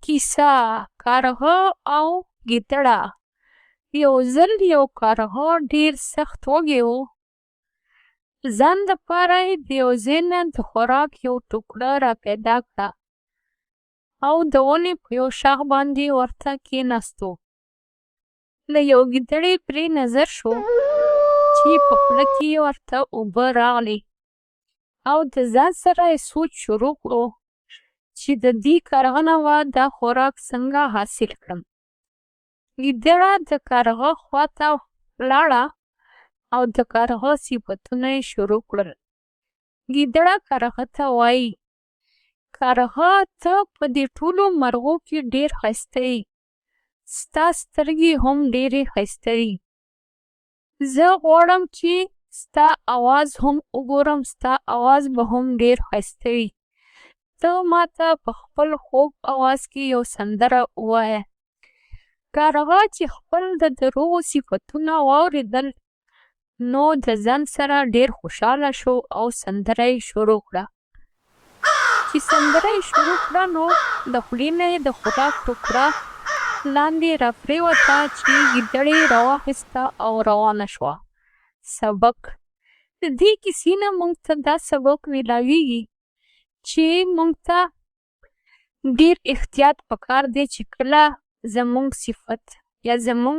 کیسه کارغه او ګیدړه. یو ځل یو کارغه ډېر سخت وږی و. ځان دپاره یې د یو ځای نه د خوراک یو ټوکړه را پیدا کړه او د ونې په یو شاخ باندې ورته کېناستو. له یو ګیدړې پرې نظر شو چې په خوله کې یې ورته اوبه راغلې او د ځان سره یې سوچ شروع کړو چې د دې کارغه نه به دا خوراک څنګه حاصل کړم. ګیدړه د کارغه خواته لاړه او د کارغه صفتونه یې شروع کړل. ګیدړه کارغه ته وایي: کارغه، ته په دې ټولو مرغو کې ډېر ښایسته یې. ستا سترګې هم ډېرې ښایسته دي. زه غواړم چې ستا اواز هم وګورم، ستا اواز به هم ډېر ښایسته وي. ته ماته په خپل خوږ اواز کې یو سندره ووایه. کارغه چې خپل د دروغو صفتونه واورېدل نو د ځان سره ډېر خوشحاله شو او سندره یې شروع کړه. چې سندره یې شروع کړه نو د خولې نه یې د خوراک ټوکړه لاندې راپرېوته چې ګیدړې راواخیسته او روانه شوه. سبق: د دې کیسې نه موږ ته دا سبق میلاویږي چې موږ ته ډېر احتیاط پکار دی چې کله زموږ صفت یا زموږ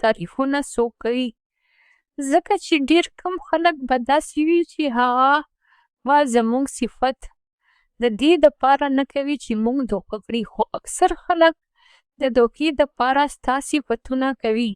تعریفونه څوک کوي، ځکه چې ډېر کم خلک به داسې وي چې هغه به زموږ صفت د دې دپاره نه کوي چې موږ دوکه کړي، خو اکثر خلک د دوکې دپاره ستا صفتونه کوي.